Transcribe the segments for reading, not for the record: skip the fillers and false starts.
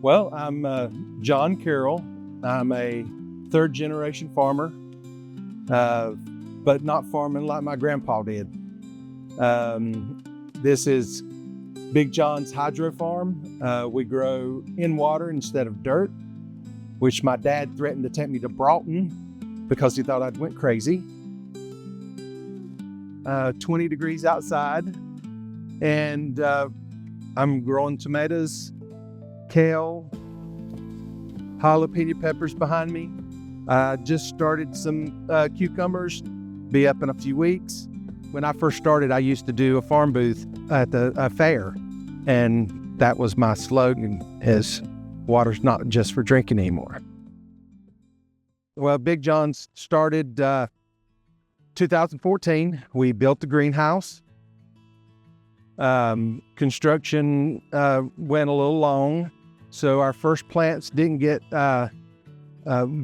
Well, I'm John Carroll. I'm a third generation farmer, but not farming like my grandpa did. This is Big John's hydro farm. We grow in water instead of dirt, which my dad threatened to take me to Broughton because he thought I'd went crazy. 20 degrees outside, and I'm growing tomatoes, kale, jalapeno peppers behind me. I just started some cucumbers, be up in a few weeks. When I first started, I used to do a farm booth at the fair, and that was my slogan, is water's not just for drinking anymore. Well, Big John's started 2014. We built the greenhouse. Construction went a little long, so our first plants didn't get, the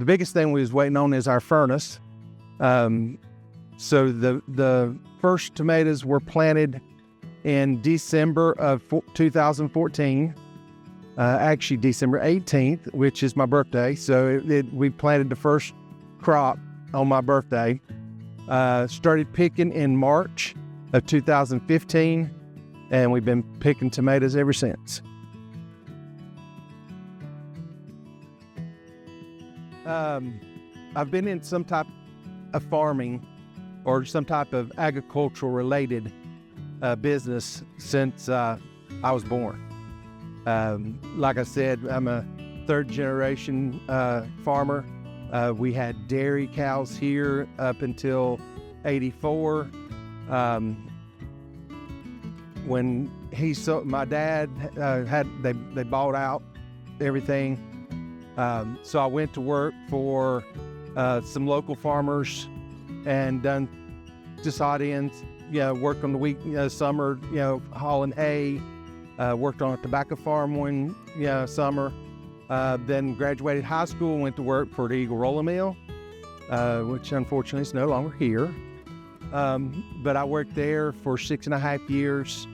biggest thing we was waiting on is our furnace. So the first tomatoes were planted in December of 2014, actually December 18th, which is my birthday. So we planted the first crop on my birthday. Started picking in March of 2015, and we've been picking tomatoes ever since. I've been in some type of farming or some type of agricultural related business since I was born. Like I said, I'm a third generation farmer. We had dairy cows here up until 84. When my dad they bought out everything. So I went to work for some local farmers and done just odd ends, worked on the week, summer, hauling hay, worked on a tobacco farm one, summer. Then graduated high school and went to work for the Eagle Roller Mill, which unfortunately is no longer here. But I worked there for 6.5 years,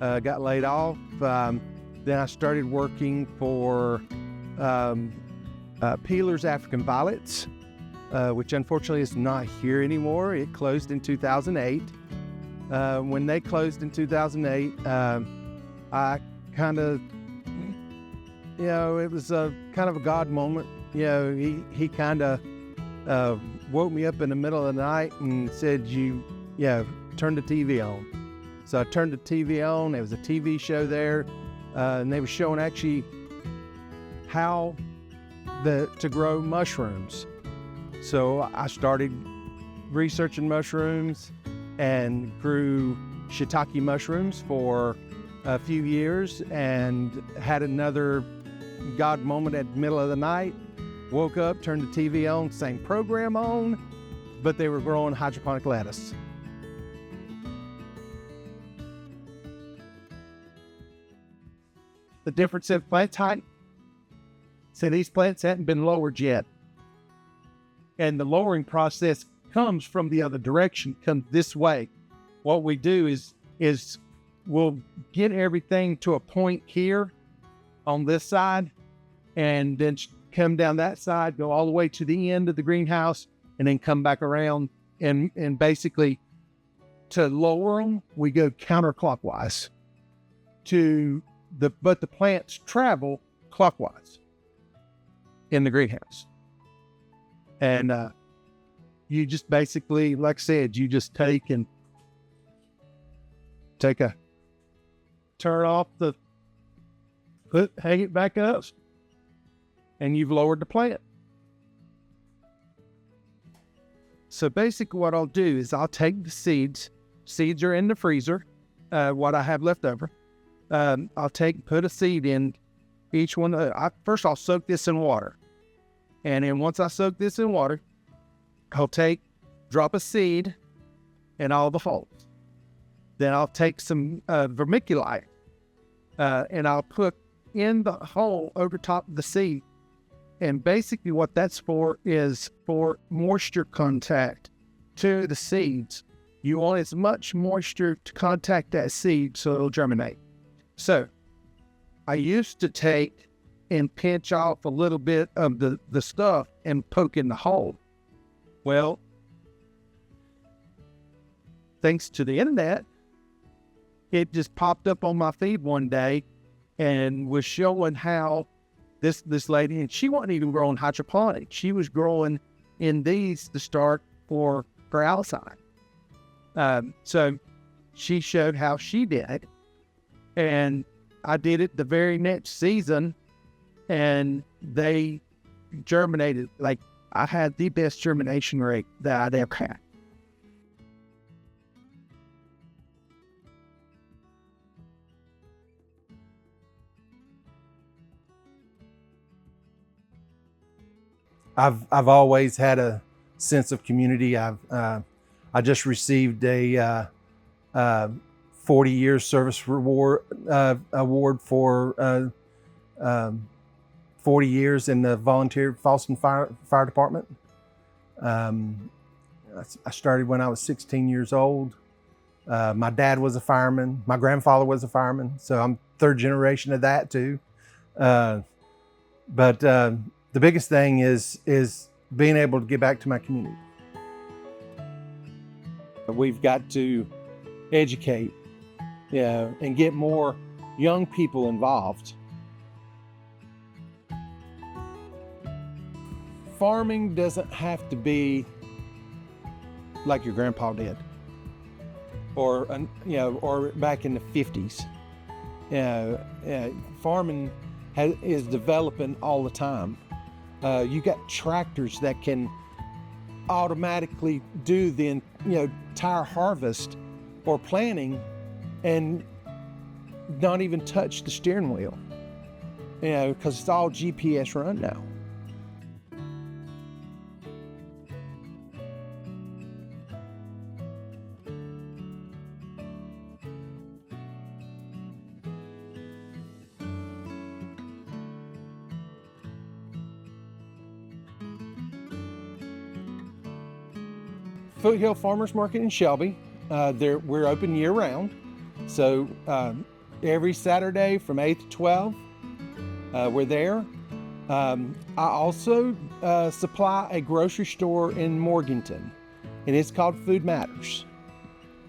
got laid off. Then I started working for Peeler's African Violets, which unfortunately is not here anymore. It closed in 2008. When they closed in 2008, I kind of, it was a kind of a God moment. He kind of woke me up in the middle of the night and said, turn the TV on. So I turned the TV on. There was a TV show there, and they were showing actually how to grow mushrooms. So I started researching mushrooms and grew shiitake mushrooms for a few years, and had another God moment at the middle of the night. Woke up, turned the TV on, same program on, but they were growing hydroponic lettuce. The difference in plant type, so these plants hadn't been lowered yet. And the lowering process comes from the other direction, comes this way. What we do is we'll get everything to a point here on this side, and then come down that side, go all the way to the end of the greenhouse, and then come back around. And basically, to lower them, we go counterclockwise but the plants travel clockwise in the greenhouse. And you just basically, like I said, you just take a turn off hang it back up, and you've lowered the plant. So basically what I'll do is I'll take the seeds are in the freezer, what I have left over. I'll put a seed in each one. First I'll soak this in water. And then once I soak this in water, I'll drop a seed in all the holes. Then I'll take some vermiculite, and I'll put in the hole over top of the seed. And basically what that's for is for moisture contact to the seeds. You want as much moisture to contact that seed so it'll germinate. So I used to take and pinch off a little bit of the stuff and poke in the hole. Well, thanks to the internet, it just popped up on my feed one day and was showing how this lady, and she wasn't even growing hydroponic. She was growing in these to start for outside. So she showed how she did it, and I did it the very next season, and they germinated. Like, I had the best germination rate that I'd ever had. I've always had a sense of community. I just received a 40 years service reward award for 40 years in the volunteer Falston Fire Department. I started when I was 16 years old. My dad was a fireman. My grandfather was a fireman, so I'm third generation of that too. But the biggest thing is being able to give back to my community. We've got to educate, and get more young people involved. Farming doesn't have to be like your grandpa did, or back in the 50s. Farming is developing all the time. You got tractors that can automatically do the entire harvest or planting and not even touch the steering wheel, because it's all GPS run now. Foothills Farmers Market in Shelby. We're open year round. So every Saturday from 8 to 12, we're there. I also supply a grocery store in Morganton, and it's called Food Matters.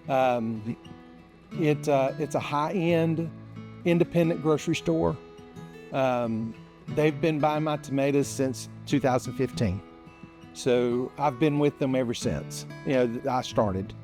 It's a high-end independent grocery store. They've been buying my tomatoes since 2015. So I've been with them ever since I started.